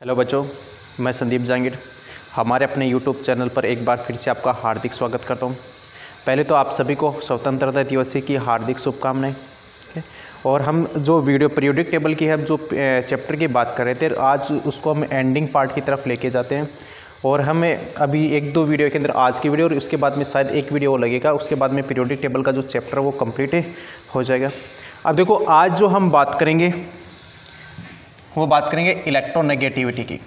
Hello बच्चों, मैं संदीप जांगीर हमारे अपने YouTube चैनल पर एक बार फिर से आपका हार्दिक स्वागत करता हूं। पहले तो आप सभी को स्वतंत्रता दिवस की हार्दिक शुभकामनाएं। और हम जो वीडियो पीरियोडिक टेबल की है, जो चैप्टर की बात कर रहे थे, आज उसको हम एंडिंग पार्ट की तरफ लेके जाते हैं। और हमें अभी एक दो वीडियो के अंदर, आज की वीडियो और उसके बाद में शायद एक वीडियो लगेगा, उसके बाद में पीरियोडिक टेबल का जो चैप्टर वो कंप्लीट हो जाएगा। अब देखो, आज जो हम बात करेंगे वो बात करेंगे इलेक्ट्रोनेगेटिविटी की।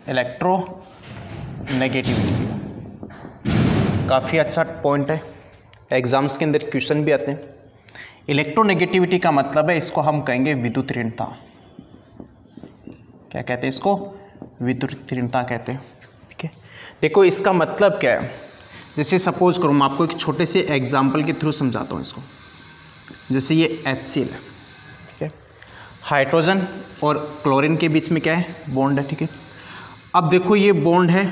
इलेक्ट्रोनेगेटिविटी काफ़ी अच्छा पॉइंट है, एग्जाम्स के अंदर क्वेश्चन भी आते हैं। इलेक्ट्रोनेगेटिविटी का मतलब है, इसको हम कहेंगे विद्युत ऋणता। क्या कहते हैं इसको? विद्युत ऋणता कहते हैं। ठीक है, देखो इसका मतलब क्या है। जैसे सपोज करूँ, मैं आपको एक छोटे से एग्जाम्पल के थ्रू समझाता हूँ इसको। जैसे ये HCl है, ठीक है, हाइड्रोजन और क्लोरीन के बीच में क्या है? बॉन्ड है। ठीक है, अब देखो ये बॉन्ड है,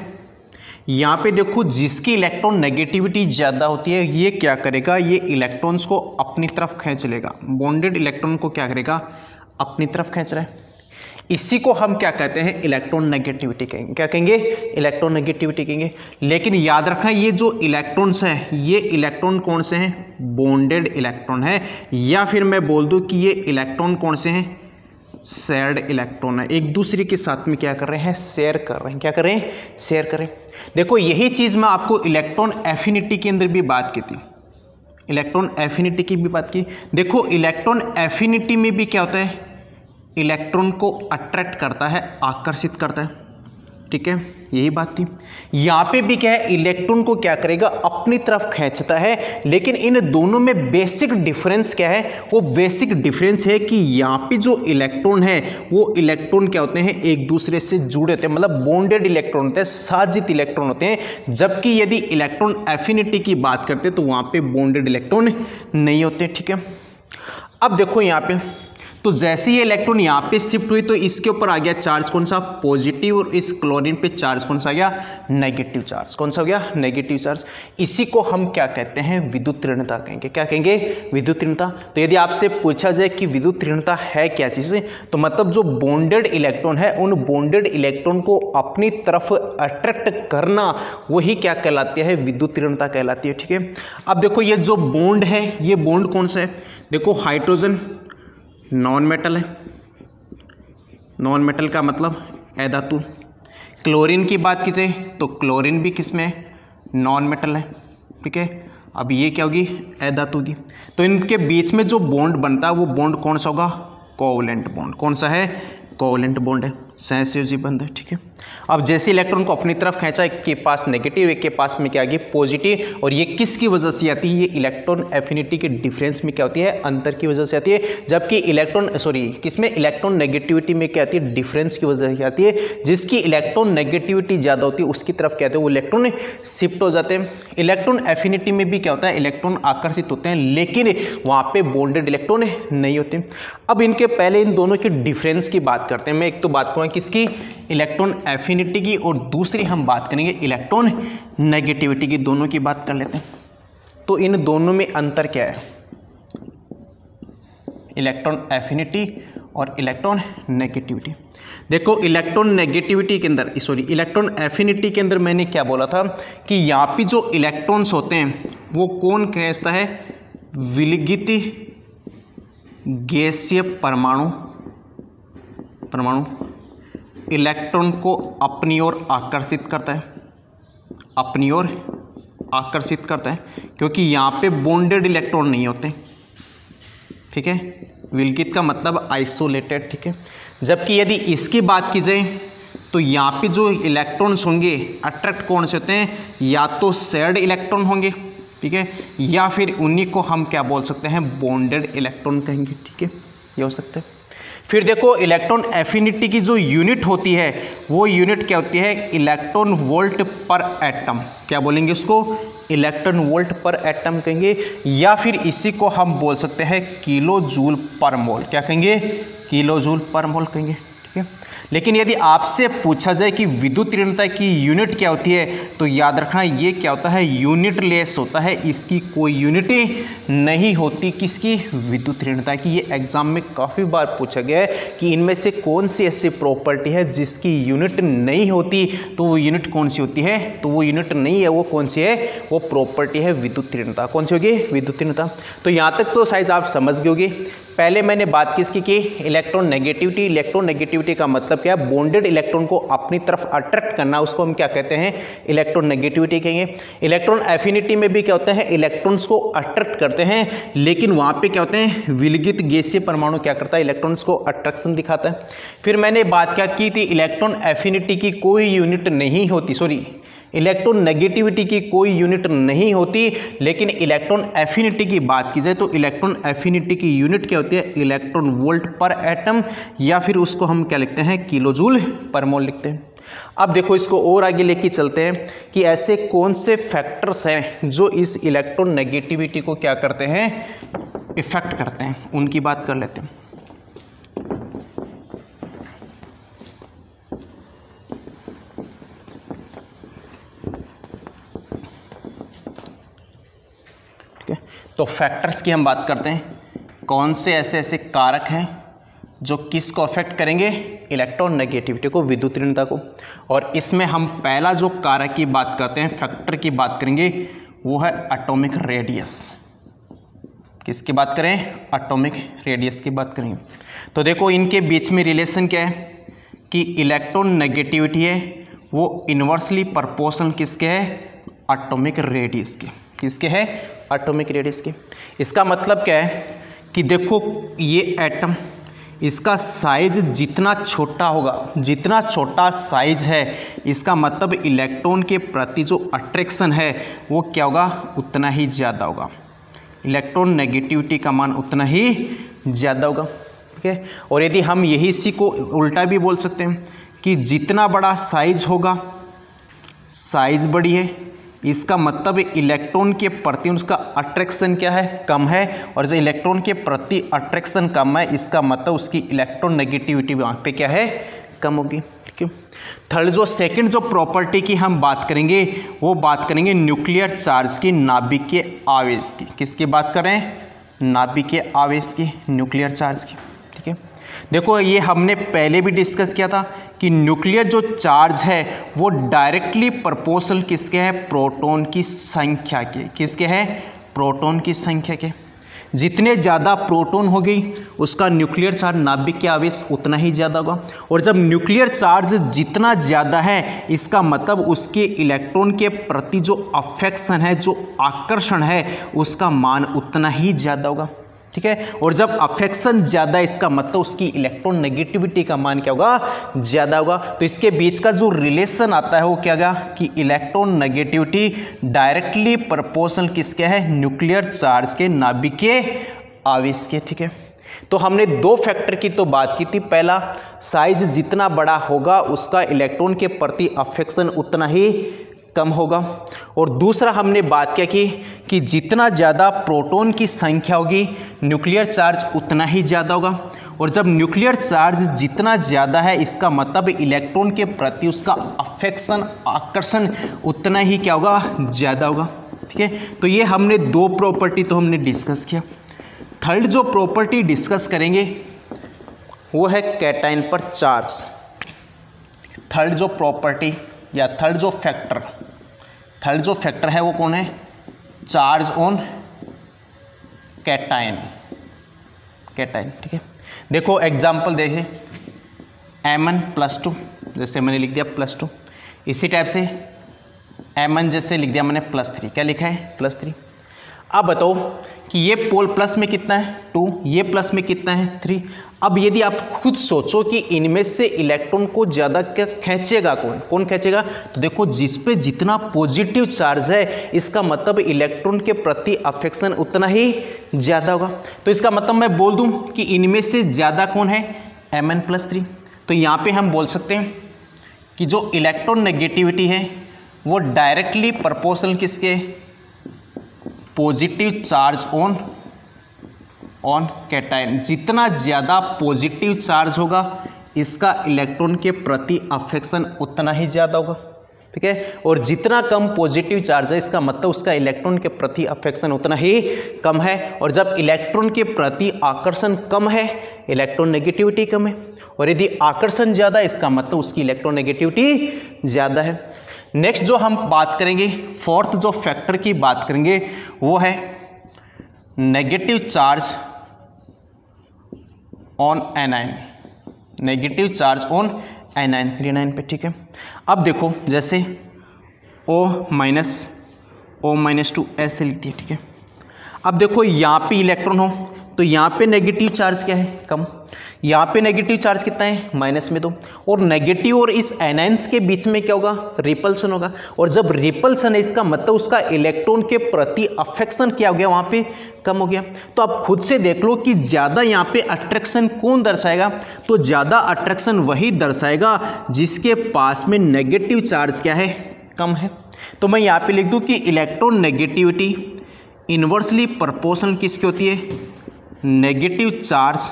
यहाँ पे देखो जिसकी इलेक्ट्रॉन नेगेटिविटी ज़्यादा होती है, ये क्या करेगा? ये इलेक्ट्रॉन्स को अपनी तरफ खींच लेगा। बॉन्डेड इलेक्ट्रॉन को क्या करेगा? अपनी तरफ खींच रहा है। इसी को हम क्या कहते हैं? इलेक्ट्रॉन नेगेटिविटी कहेंगे। क्या कहेंगे? इलेक्ट्रॉन नेगेटिविटी कहेंगे। लेकिन याद रखना, ये जो इलेक्ट्रॉन्स हैं, ये इलेक्ट्रॉन कौन से हैं? बॉन्डेड इलेक्ट्रॉन है। या फिर मैं बोल दूं कि ये इलेक्ट्रॉन कौन से हैं? शेयर्ड इलेक्ट्रॉन है। एक दूसरे के साथ में क्या कर रहे हैं? शेयर कर रहे हैं। क्या कर रहे हैं? शेयर कर रहे हैं। देखो यही चीज मैं आपको इलेक्ट्रॉन एफिनिटी के अंदर भी बात की थी। इलेक्ट्रॉन एफिनिटी की भी बात की। देखो इलेक्ट्रॉन एफिनिटी में भी क्या होता है? इलेक्ट्रॉन को अट्रैक्ट करता है, आकर्षित करता है। ठीक है, यही बात थी। यहाँ पे भी क्या है? इलेक्ट्रॉन को क्या करेगा? अपनी तरफ खींचता है। लेकिन इन दोनों में बेसिक डिफरेंस क्या है? वो बेसिक डिफरेंस है कि यहाँ पे जो इलेक्ट्रॉन है, वो इलेक्ट्रॉन क्या होते हैं? एक दूसरे से जुड़े होते हैं, मतलब बॉन्डेड इलेक्ट्रॉन होते हैं, साजित इलेक्ट्रॉन होते हैं। जबकि यदि इलेक्ट्रॉन एफिनिटी की बात करते हैं तो वहाँ पे बॉन्डेड इलेक्ट्रॉन नहीं होते। ठीक है, अब देखो यहाँ पे, तो जैसे ये इलेक्ट्रॉन यहाँ पे शिफ्ट हुई तो इसके ऊपर आ गया चार्ज कौन सा? पॉजिटिव। और इस क्लोरीन पे चार्ज कौन सा आ गया? Negative charge. कौन सा हो गया? Negative charge. इसी को हम क्या कहते हैं? विद्युत ऋणता कहेंगे। क्या कहेंगे? विद्युत ऋणता। तो यदि आपसे पूछा जाए कि विद्युत ऋणता है क्या चीज़, तो मतलब जो बॉन्डेड इलेक्ट्रॉन है, उन बॉन्डेड इलेक्ट्रॉन को अपनी तरफ अट्रैक्ट करना, वही क्या कहलाती है? विद्युत ऋणता कहलाती है। ठीक है, अब देखो ये जो बॉन्ड है, ये बॉन्ड कौन सा है? देखो हाइड्रोजन नॉन मेटल है। नॉन मेटल का मतलब अधातु। क्लोरीन की बात की जाए तो क्लोरीन भी किसमें है? नॉन मेटल है। ठीक है, अब ये क्या होगी? अधातु होगी। तो इनके बीच में जो बॉन्ड बनता है, वो बॉन्ड कौन सा होगा? Covalent bond. कौन सा है? कोवलेंट बॉन्ड है, सहसंयोजी बंध है। ठीक है, अब जैसे इलेक्ट्रॉन को अपनी तरफ खींचा, एक के पास नेगेटिव, एक के पास में क्या आ गई? पॉजिटिव। और ये किसकी वजह से आती है? ये इलेक्ट्रॉन एफिनिटी के डिफरेंस में क्या होती है? अंतर की वजह से आती है। जबकि किसमें? इलेक्ट्रॉन नेगेटिविटी में क्या आती है? डिफरेंस की वजह से आती है। जिसकी इलेक्ट्रॉन नेगेटिविटी ज्यादा होती है, उसकी तरफ क्या होते हैं? वो इलेक्ट्रॉन शिफ्ट हो जाते हैं। इलेक्ट्रॉन एफिनिटी में भी क्या होता है? इलेक्ट्रॉन आकर्षित होते हैं, लेकिन वहां पे बॉन्डेड इलेक्ट्रॉन नहीं होते। अब इनके पहले इन दोनों की डिफरेंस की बात करते हैं। मैं एक तो बात करूंगा किसकी? इलेक्ट्रॉन एफिनिटी की, और दूसरी हम बात करेंगे इलेक्ट्रॉन नेगेटिविटी की। दोनों की बात कर लेते हैं। तो इन दोनों में अंतर क्या है? इलेक्ट्रॉन एफिनिटी और इलेक्ट्रॉन नेगेटिविटी। देखो इलेक्ट्रॉन नेगेटिविटी के अंदर, इलेक्ट्रॉन एफिनिटी के अंदर मैंने क्या बोला था कि यहाँ पे जो इलेक्ट्रॉन्स होते हैं, वो कौन खींचता है? विलगित गैसीय परमाणु इलेक्ट्रॉन को अपनी ओर आकर्षित करता है। अपनी ओर आकर्षित करता है, क्योंकि यहाँ पे बॉन्डेड इलेक्ट्रॉन नहीं होते। ठीक है, विलगित का मतलब आइसोलेटेड। ठीक है, जबकि यदि इसकी बात की जाए तो यहाँ पे जो इलेक्ट्रॉन्स होंगे, अट्रैक्ट कौन से होते हैं? या तो शेयर्ड इलेक्ट्रॉन होंगे, ठीक है, या फिर उन्हीं को हम क्या बोल सकते हैं? बॉन्डेड इलेक्ट्रॉन कहेंगे। ठीक है, ये हो सकता है। फिर देखो इलेक्ट्रॉन एफिनिटी की जो यूनिट होती है, वो यूनिट क्या होती है? इलेक्ट्रॉन वोल्ट पर एटम। क्या बोलेंगे उसको? इलेक्ट्रॉन वोल्ट पर एटम कहेंगे, या फिर इसी को हम बोल सकते हैं किलो जूल पर मोल। क्या कहेंगे? किलो जूल पर मोल कहेंगे। ठीक है, लेकिन यदि आपसे पूछा जाए कि विद्युत ऋणता की यूनिट क्या होती है, तो याद रखना ये क्या होता है, यूनिट लेस होता है, इसकी कोई यूनिट नहीं होती। किसकी? विद्युत ऋणता की। ये एग्जाम में काफ़ी बार पूछा गया है कि इनमें से कौन सी ऐसी प्रॉपर्टी है जिसकी यूनिट नहीं होती, तो वो यूनिट कौन सी होती है? तो वो यूनिट नहीं है, वो कौन सी है? वो प्रॉपर्टी है विद्युत ऋणता। कौन सी होगी? विद्युत ऋणता। तो यहाँ तक तो शायद आप समझ गए होंगे। पहले मैंने बात किसकी की? Electron negativity. इलेक्ट्रॉन नेगेटिविटी का मतलब क्या है? बॉन्डेड इलेक्ट्रॉन को अपनी तरफ अट्रैक्ट करना, उसको हम क्या कहते हैं? इलेक्ट्रॉन नेगेटिविटी कहेंगे। इलेक्ट्रॉन एफिनिटी में भी क्या होता है? इलेक्ट्रॉन्स को अट्रैक्ट करते हैं, लेकिन वहाँ पे क्या होते हैं? विलगित गैसीय परमाणु क्या करता है? इलेक्ट्रॉन्स को अट्रैक्शन दिखाता है। फिर मैंने बात क्या की थी? इलेक्ट्रॉन एफिनिटी की कोई यूनिट नहीं होती, सॉरी इलेक्ट्रॉन नेगेटिविटी की कोई यूनिट नहीं होती, लेकिन इलेक्ट्रॉन एफिनिटी की बात की जाए तो इलेक्ट्रॉन एफिनिटी की यूनिट क्या होती है? इलेक्ट्रॉन वोल्ट पर एटम, या फिर उसको हम क्या लिखते हैं? किलोजूल पर मोल लिखते हैं। अब देखो इसको और आगे लेके चलते हैं कि ऐसे कौन से फैक्टर्स हैं जो इस इलेक्ट्रॉन नेगेटिविटी को क्या करते हैं? इफेक्ट करते हैं, उनकी बात कर लेते हैं। तो फैक्टर्स की हम बात करते हैं। कौन से ऐसे कारक हैं जो किसको अफेक्ट करेंगे? इलेक्ट्रॉन नेगेटिविटी को, विद्युत ऋणता को। और इसमें हम पहला जो कारक की बात करते हैं, फैक्टर की बात करेंगे, वो है एटॉमिक रेडियस। किसकी बात करें? एटॉमिक रेडियस की बात करेंगे। तो देखो इनके बीच में रिलेशन क्या है कि इलेक्ट्रॉन नेगेटिविटी है वो इन्वर्सली प्रोपोर्शनल किसके है? एटॉमिक रेडियस के। किसके है? एटॉमिक रेडियस के। इसका मतलब क्या है कि देखो ये एटम, इसका साइज जितना छोटा होगा, जितना छोटा साइज है, इसका मतलब इलेक्ट्रॉन के प्रति जो अट्रैक्शन है वो क्या होगा? उतना ही ज़्यादा होगा। इलेक्ट्रॉन नेगेटिविटी का मान उतना ही ज़्यादा होगा। ठीक है। और यदि हम यही इसी को उल्टा भी बोल सकते हैं कि जितना बड़ा साइज होगा, साइज बड़ी है, इसका मतलब इलेक्ट्रॉन के प्रति उसका अट्रैक्शन क्या है? कम है। और जो इलेक्ट्रॉन के प्रति अट्रैक्शन कम है, इसका मतलब उसकी इलेक्ट्रॉन नेगेटिविटी वहाँ पे क्या है? कम होगी। ठीक है। थर्ड जो सेकंड जो प्रॉपर्टी की हम बात करेंगे, वो बात करेंगे न्यूक्लियर चार्ज की, नाभिकीय आवेश की। किसकी बात करें? नाभिकीय आवेश की, न्यूक्लियर चार्ज की। ठीक है। देखो ये हमने पहले भी डिस्कस किया था कि न्यूक्लियर जो चार्ज है वो डायरेक्टली प्रोपोर्शनल किसके है? प्रोटॉन की संख्या के। किसके है? प्रोटॉन की संख्या के। जितने ज़्यादा प्रोटॉन होगी उसका न्यूक्लियर चार्ज, नाभिकीय आवेश उतना ही ज़्यादा होगा। और जब न्यूक्लियर चार्ज जितना ज़्यादा है, इसका मतलब उसके इलेक्ट्रॉन के प्रति जो अफेक्शन है, जो आकर्षण है, उसका मान उतना ही ज़्यादा होगा। ठीक है। और जब अफेक्शन ज़्यादा है, इसका मतलब उसकी इलेक्ट्रॉन नेगेटिविटी का मान क्या होगा? ज़्यादा होगा। तो इसके बीच का जो रिलेशन आता है वो क्या होगा कि इलेक्ट्रॉन नेगेटिविटी डायरेक्टली प्रोपोर्शनल किसके है? न्यूक्लियर चार्ज के, नाभिकीय आवेश के। ठीक है। तो हमने दो फैक्टर की तो बात की थी। पहला, साइज जितना बड़ा होगा उसका इलेक्ट्रॉन के प्रति अफेक्शन उतना ही कम होगा। और दूसरा हमने बात क्या की कि जितना ज़्यादा प्रोटॉन की संख्या होगी, न्यूक्लियर चार्ज उतना ही ज़्यादा होगा। और जब न्यूक्लियर चार्ज जितना ज़्यादा है, इसका मतलब इलेक्ट्रॉन के प्रति उसका अफेक्शन, आकर्षण उतना ही क्या होगा? ज़्यादा होगा। ठीक है। तो ये हमने दो प्रॉपर्टी तो हमने डिस्कस किया। थर्ड जो प्रॉपर्टी डिस्कस करेंगे वो है कैटायन पर चार्ज। थर्ड जो प्रॉपर्टी या थर्ड जो फैक्टर है वो कौन है? Charge on cation. ठीक है। देखो एग्जाम्पल देखिए, Mn+2, जैसे मैंने लिख दिया +2। इसी टाइप से Mn जैसे लिख दिया मैंने +3। क्या लिखा है? +3। अब बताओ कि ये पोल प्लस में कितना है? 2, ये प्लस में कितना है? 3। अब यदि आप खुद सोचो कि इनमें से इलेक्ट्रॉन को ज़्यादा क्या खींचेगा? कौन खींचेगा? तो देखो जिस पे जितना पॉजिटिव चार्ज है, इसका मतलब इलेक्ट्रॉन के प्रति अफेक्शन उतना ही ज़्यादा होगा। तो इसका मतलब मैं बोल दूं कि इनमें से ज़्यादा कौन है? Mn+3। तो यहाँ पे हम बोल सकते हैं कि जो इलेक्ट्रॉन नेगेटिविटी है वो डायरेक्टली प्रोपोर्शनल किसके? Positive charge on cation. जितना ज़्यादा पॉजिटिव चार्ज होगा, इसका इलेक्ट्रॉन के प्रति अफेक्शन उतना ही ज़्यादा होगा, ठीक है। और जितना कम पॉजिटिव चार्ज है इसका मतलब उसका इलेक्ट्रॉन के प्रति अफेक्शन उतना ही कम है। और जब इलेक्ट्रॉन के प्रति आकर्षण कम है, इलेक्ट्रॉन नेगेटिविटी कम है, और यदि आकर्षण ज़्यादा है इसका मतलब उसकी इलेक्ट्रॉन नेगेटिविटी ज़्यादा है। नेक्स्ट जो हम बात करेंगे, फोर्थ जो फैक्टर की बात करेंगे वो है negative charge on anion, negative charge on anion 39 पे, ठीक है। अब देखो जैसे O-2 ऐसे लिखती है, ठीक है। अब देखो यहाँ पे इलेक्ट्रॉन हो तो यहाँ पे नेगेटिव चार्ज क्या है, कम। यहाँ पे नेगेटिव चार्ज कितना है, -2। और नेगेटिव और इस एनायंस के बीच में क्या होगा, रिपल्सन होगा। और जब रिपल्सन है इसका मतलब उसका इलेक्ट्रॉन के प्रति अफेक्शन क्या हो गया, वहाँ पे कम हो गया। तो आप खुद से देख लो कि ज़्यादा यहाँ पे अट्रैक्शन कौन दर्शाएगा, तो ज़्यादा अट्रैक्शन वही दर्शाएगा जिसके पास में नेगेटिव चार्ज क्या है, कम है। तो मैं यहाँ पे लिख दूँ कि इलेक्ट्रॉन नेगेटिविटी इन्वर्सली प्रोपोर्शनल किसकी होती है, नेगेटिव चार्ज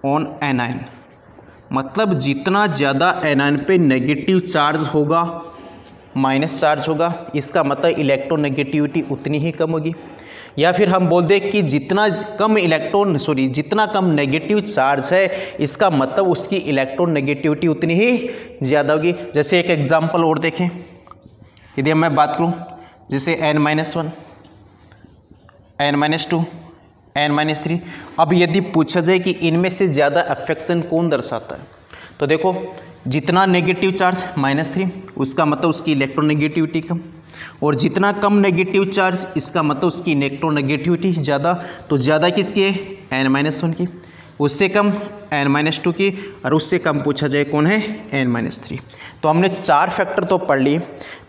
ऑन एनायन। मतलब जितना ज़्यादा एनायन पे नेगेटिव चार्ज होगा, माइनस चार्ज होगा, इसका मतलब इलेक्ट्रॉन नेगेटिविटी उतनी ही कम होगी। या फिर हम बोल दें कि जितना कम नेगेटिव चार्ज है इसका मतलब उसकी इलेक्ट्रॉन नेगेटिविटी उतनी ही ज़्यादा होगी। जैसे एक एग्जांपल और देखें, यदि मैं बात करूं जैसे n-1, n-2, n-3। अब यदि पूछा जाए कि इनमें से ज़्यादा अफेक्शन कौन दर्शाता है, तो देखो जितना नेगेटिव चार्ज -3 उसका मतलब उसकी इलेक्ट्रॉन नेगेटिविटी कम, और जितना कम नेगेटिव चार्ज इसका मतलब उसकी इलेक्ट्रॉन नेगेटिविटी ज़्यादा। तो ज़्यादा किसकी है, n-1 की, उससे कम n-2 की, और उससे कम पूछा जाए कौन है, n-3। तो हमने 4 फैक्टर तो पढ़ लिए।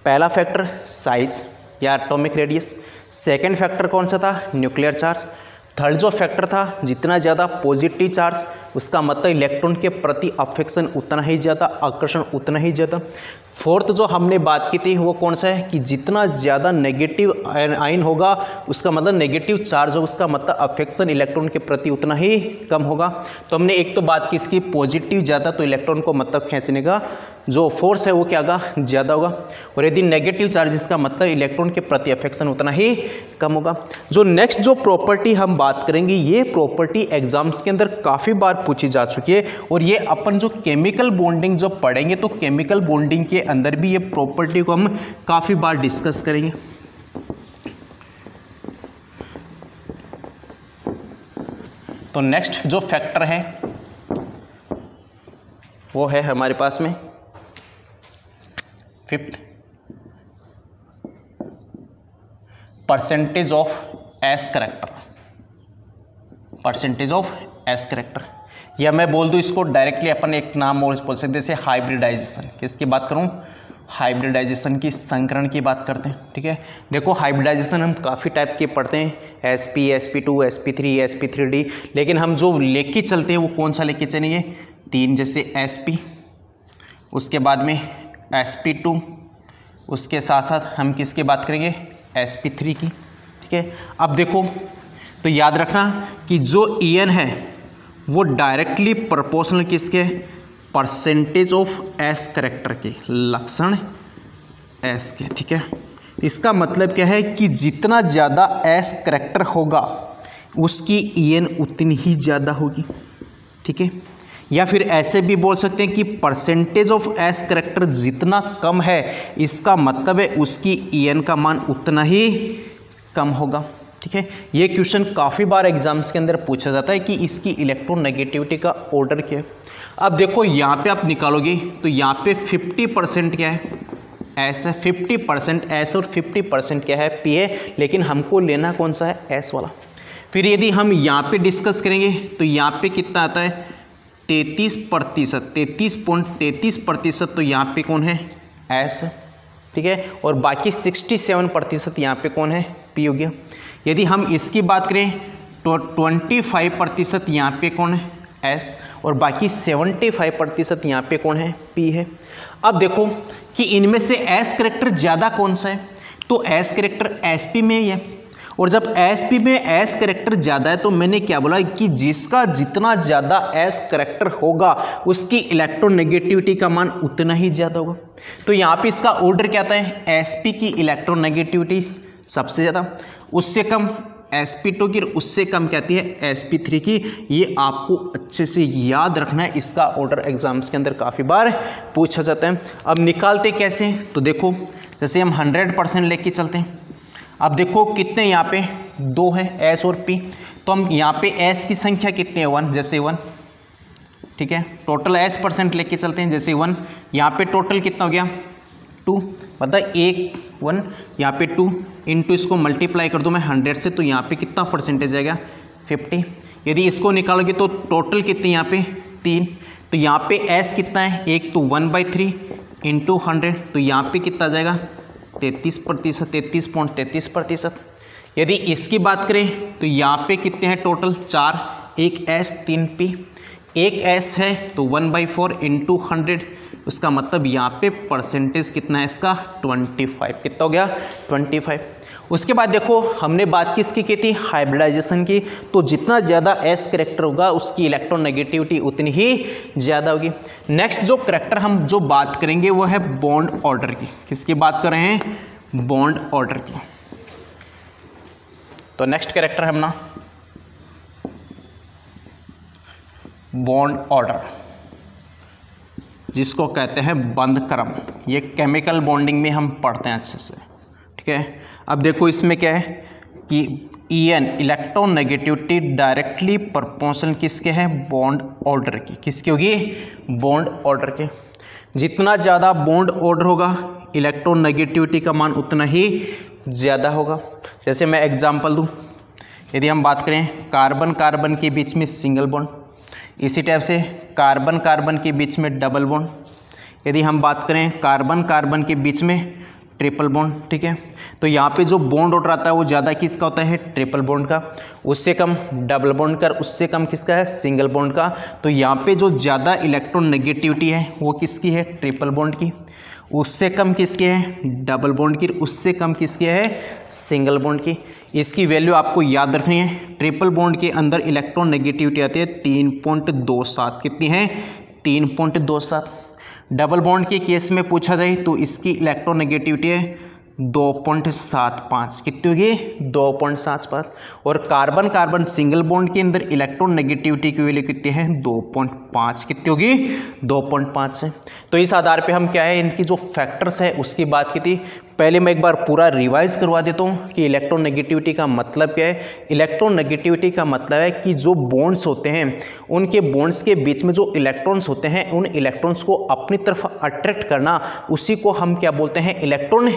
पहला फैक्टर साइज या एटॉमिक रेडियस, सेकेंड फैक्टर कौन सा था, न्यूक्लियर चार्ज, थर्ड जो फैक्टर था जितना ज़्यादा पॉजिटिव चार्ज उसका मतलब इलेक्ट्रॉन के प्रति अफेक्शन उतना ही ज़्यादा, आकर्षण उतना ही ज़्यादा। फोर्थ जो हमने बात की थी वो कौन सा है कि जितना ज़्यादा नेगेटिव आयन होगा उसका मतलब नेगेटिव चार्ज होगा, उसका मतलब अफेक्शन इलेक्ट्रॉन के प्रति उतना ही कम होगा। तो हमने एक तो बात की इसकी पॉजिटिव ज़्यादा तो इलेक्ट्रॉन को मतलब खींचने का जो फोर्स है वो क्या होगा, ज़्यादा होगा। और यदि नेगेटिव चार्ज इसका मतलब इलेक्ट्रॉन के प्रति अफेक्शन उतना ही कम होगा। जो नेक्स्ट जो प्रॉपर्टी हम बात करेंगे ये प्रॉपर्टी एग्जाम्स के अंदर काफ़ी बार पूछी जा चुकी है, और ये अपन जो केमिकल बॉन्डिंग जो पढ़ेंगे तो केमिकल बॉन्डिंग के अंदर भी ये प्रॉपर्टी को हम काफ़ी बार डिस्कस करेंगे। तो नेक्स्ट जो फैक्टर है वो है हमारे पास में fifth, percentage of S character, percentage of S character. या मैं बोल दूं इसको डायरेक्टली अपन एक नाम और बोल सकते हैं जैसे हाइब्रिडाइजेशन। किसकी बात करूं, हाइब्रिडाइजेशन की, संकरण की बात करते हैं, ठीक है। देखो हाइब्रिडाइजेशन हम काफ़ी टाइप के पढ़ते हैं, sp, sp2, sp3, sp3d, लेकिन हम जो लेके चलते हैं वो कौन सा लेके चलेंगे, 3, जैसे sp, उसके बाद में sp2, उसके साथ साथ हम किसकी बात करेंगे, sp3 की, ठीक है। अब देखो तो याद रखना कि जो En है वो डायरेक्टली प्रोपोर्शनल किसके, परसेंटेज ऑफ एस करेक्टर के, लक्षण एस के, ठीक है। इसका मतलब क्या है कि जितना ज़्यादा एस करेक्टर होगा उसकी En उतनी ही ज़्यादा होगी, ठीक है। या फिर ऐसे भी बोल सकते हैं कि परसेंटेज ऑफ एस करेक्टर जितना कम है इसका मतलब है उसकी En का मान उतना ही कम होगा, ठीक है। ये क्वेश्चन काफ़ी बार एग्जाम्स के अंदर पूछा जाता है कि इसकी इलेक्ट्रॉन नेगेटिविटी का ऑर्डर क्या है। अब देखो यहाँ पे आप निकालोगे तो यहाँ पे 50% क्या है, एस है, 50% एस और 50% क्या है, पी है, लेकिन हमको लेना कौन सा है, एस वाला। फिर यदि हम यहाँ पे डिस्कस करेंगे तो यहाँ पे कितना आता है, 33%, 33.33%, तो यहाँ पे कौन है, एस, ठीक है। और बाकी 67% यहाँ पे कौन है, पी हो गया। यदि हम इसकी बात करें तो 25% यहाँ पे कौन है, एस, और बाकी 75% यहाँ पे कौन है, पी है। अब देखो कि इनमें से एस करेक्टर ज़्यादा कौन सा है, तो एस करेक्टर एसपी में ही है, और जब sp में s करेक्टर ज़्यादा है तो मैंने क्या बोला कि जिसका जितना ज़्यादा s करेक्टर होगा उसकी इलेक्ट्रोनेगेटिविटी का मान उतना ही ज़्यादा होगा। तो यहाँ पे इसका ऑर्डर क्या आता है, sp की इलेक्ट्रोनेगेटिविटी सबसे ज़्यादा, उससे कम sp2 की, उससे कम क्या आती है sp3 की। ये आपको अच्छे से याद रखना है, इसका ऑर्डर एग्जाम्स के अंदर काफ़ी बार पूछा जाता है। अब निकालते कैसे, तो देखो जैसे हम 100% लेके चलते हैं। अब देखो कितने यहाँ पे 2 है s और p, तो हम यहाँ पे s की संख्या कितनी है 1, जैसे 1, ठीक है। टोटल s % लेके चलते हैं, जैसे 1, यहाँ पे टोटल कितना हो गया 2, मतलब 1 यहाँ पे 2 इंटू इसको मल्टीप्लाई कर दूँ मैं 100 से, तो यहाँ पे कितना परसेंटेज आएगा 50। यदि इसको निकालोगे तो टोटल कितने यहाँ पे 3, तो यहाँ पे s कितना है, एक तो 1/3 इंटू 100, तो यहाँ पे कितना जाएगा 33%, 33.33%। यदि इसकी बात करें तो यहाँ पे कितने हैं टोटल 4, एक s 3 p, एक s है तो 1/4 इंटू 100, उसका मतलब यहाँ पे परसेंटेज कितना है इसका 25, कितना हो गया 25। उसके बाद देखो हमने बात किसकी की थी, हाइब्रिडाइजेशन की, तो जितना ज़्यादा s करेक्टर होगा उसकी इलेक्ट्रोनेगेटिविटी उतनी ही ज़्यादा होगी। नेक्स्ट जो करेक्टर हम जो बात करेंगे वो है बॉन्ड ऑर्डर की। किसकी बात कर रहे हैं, बॉन्ड ऑर्डर की। तो नेक्स्ट करेक्टर है अपना बॉन्ड ऑर्डर, जिसको कहते हैं बंध क्रम। ये केमिकल बॉन्डिंग में हम पढ़ते हैं अच्छे से, ठीक है। अब देखो इसमें क्या है कि En इलेक्ट्रोनेगेटिविटी डायरेक्टली प्रोपोर्शनल किसके है, बॉन्ड ऑर्डर की। किसकी होगी, बॉन्ड ऑर्डर के। जितना ज़्यादा बॉन्ड ऑर्डर होगा इलेक्ट्रोनेगेटिविटी का मान उतना ही ज़्यादा होगा। जैसे मैं एग्जांपल दूं, यदि हम बात करें कार्बन कार्बन के बीच में सिंगल बॉन्ड, इसी टाइप से कार्बन कार्बन के बीच में डबल बॉन्ड, यदि हम बात करें कार्बन कार्बन के बीच में ट्रिपल बॉन्ड, ठीक है। तो यहाँ पे जो बॉन्ड ऑर्डर आता है वो ज़्यादा किसका होता है, ट्रिपल बॉन्ड का, उससे कम डबल बॉन्ड का, उससे कम किसका है, सिंगल बॉन्ड का। तो यहाँ पे जो ज़्यादा इलेक्ट्रोनेगेटिविटी है वो किसकी है, ट्रिपल बॉन्ड की, उससे कम किसके है, डबल बॉन्ड की, उससे कम किसके है, सिंगल बॉन्ड की। इसकी वैल्यू आपको याद रखनी है। ट्रिपल बॉन्ड के अंदर इलेक्ट्रोनेगेटिविटी आती है 3.27, कितनी है 3.27। डबल बॉन्ड के केस में पूछा जाए तो इसकी इलेक्ट्रोनेगेटिविटी है 2.75, कितनी होगी 2.75। और कार्बन कार्बन सिंगल बॉन्ड के अंदर इलेक्ट्रोनेगेटिविटी की वैल्यू कितनी है 2.5, कितनी होगी 2.5 है। तो इस आधार पे हम क्या है, इनकी जो फैक्टर्स है उसकी बात की थी। पहले मैं एक बार पूरा रिवाइज करवा देता हूँ कि इलेक्ट्रोनेगेटिविटी का मतलब क्या है। इलेक्ट्रोनेगेटिविटी का मतलब है कि जो बॉन्ड्स होते हैं उनके बॉन्ड्स के बीच में जो इलेक्ट्रॉन्स होते हैं उन इलेक्ट्रॉन्स को अपनी तरफ अट्रैक्ट करना, उसी को हम क्या बोलते हैं, इलेक्ट्रॉन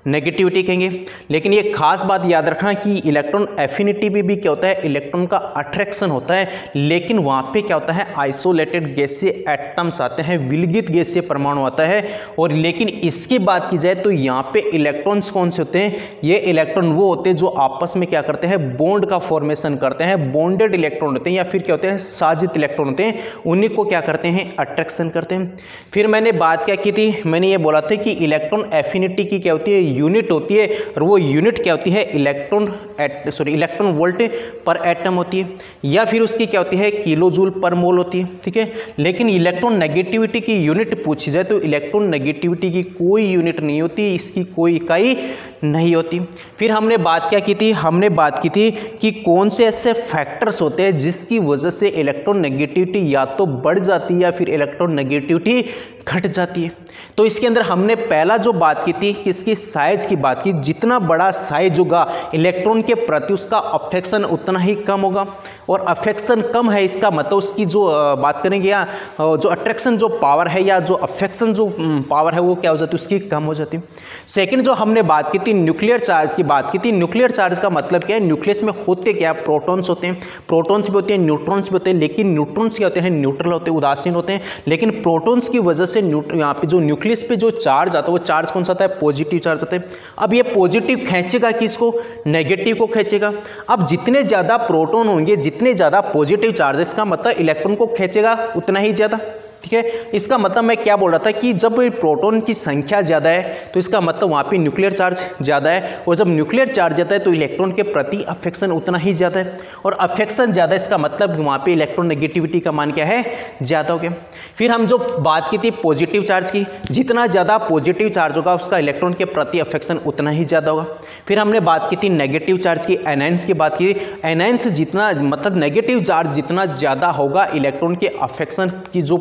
नेगेटिविटी कहेंगे। लेकिन ये खास बात याद रखना कि इलेक्ट्रॉन एफिनिटी भी क्या होता है, इलेक्ट्रॉन का अट्रैक्शन होता है, लेकिन वहाँ पे क्या होता है, आइसोलेटेड गैसीय एटम्स आते हैं, विलगित गैसीय परमाणु आता है। और लेकिन इसकी बात की जाए तो यहाँ पे इलेक्ट्रॉन्स कौन से होते हैं, ये इलेक्ट्रॉन वो होते हैं जो आपस में क्या करते हैं, बॉन्ड का फॉर्मेशन करते हैं। बॉन्डेड इलेक्ट्रॉन होते हैं या फिर क्या होते हैं, साजित इलेक्ट्रॉन होते हैं, उन्हीं को क्या करते हैं, अट्रैक्शन करते हैं। फिर मैंने बात क्या की थी, मैंने ये बोला था कि इलेक्ट्रॉन एफिनिटी की क्या होती है, यूनिट होती है, और वो यूनिट क्या होती है, इलेक्ट्रॉन वोल्ट पर एटम होती है, या फिर उसकी क्या होती है, किलो जूल पर मोल होती है, ठीक है। लेकिन इलेक्ट्रॉन नेगेटिविटी की यूनिट पूछी जाए तो इलेक्ट्रॉन नेगेटिविटी की कोई यूनिट नहीं होती, इसकी कोई इकाई नहीं होती। फिर हमने बात क्या की थी, हमने बात की थी कि कौन से ऐसे फैक्टर्स होते हैं जिसकी वजह से इलेक्ट्रॉन नेगेटिविटी या तो बढ़ जाती है या फिर इलेक्ट्रॉन नेगेटिविटी घट जाती है। तो इसके अंदर हमने पहला जो बात की थी किसकी, साइज की बात की। जितना बड़ा साइज होगा इलेक्ट्रॉन के प्रति उसका अफेक्शन उतना ही कम होगा, और अफेक्शन कम है इसका मतलब उसकी जो बात करेंगे या जो अट्रैक्शन जो पावर है या जो अफेक्शन जो पावर है वो क्या हो जाती है, उसकी कम हो जाती है। सेकंड जो हमने बात की थी न्यूक्लियर चार्ज की बात की थी। न्यूक्लियर चार्ज का मतलब क्या है, न्यूक्लियस में होते क्या, प्रोटॉन्स होते हैं, प्रोटॉन्स भी होते हैं, न्यूट्रॉन्स भी होते हैं, लेकिन न्यूट्रॉन्स क्या होते हैं, न्यूट्रल होते हैं, उदासीन होते हैं। लेकिन प्रोटॉन्स की वजह से यहाँ पे जो न्यूक्लियस पे जो चार्ज आता है वो चार्ज कौन सा आता है, पॉजिटिव चार्ज आता है। अब ये पॉजिटिव खींचेगा किसको, नेगेटिव को खींचेगा। अब जितने ज़्यादा प्रोटॉन होंगे, जितने ज़्यादा पॉजिटिव चार्ज, इसका मतलब इलेक्ट्रॉन को खींचेगा उतना ही ज़्यादा, ठीक है। इसका मतलब मैं क्या बोल रहा था कि जब प्रोटॉन की संख्या ज़्यादा है तो इसका मतलब वहाँ पे न्यूक्लियर चार्ज ज़्यादा है, और जब न्यूक्लियर चार्ज ज़्यादा है तो इलेक्ट्रॉन के प्रति अफेक्शन उतना ही ज़्यादा है, और अफेक्शन ज़्यादा इसका मतलब वहाँ पे इलेक्ट्रॉन नेगेटिविटी का मान क्या है, ज़्यादा हो गया। फिर हम जो बात की थी पॉजिटिव चार्ज की, जितना ज़्यादा पॉजिटिव चार्ज होगा उसका इलेक्ट्रॉन के प्रति अफेक्शन उतना ही ज़्यादा होगा। फिर हमने बात की थी नेगेटिव चार्ज की, एनायंस की बात की। एनायंस जितना मतलब नेगेटिव चार्ज जितना ज़्यादा होगा इलेक्ट्रॉन के अफेक्शन की जो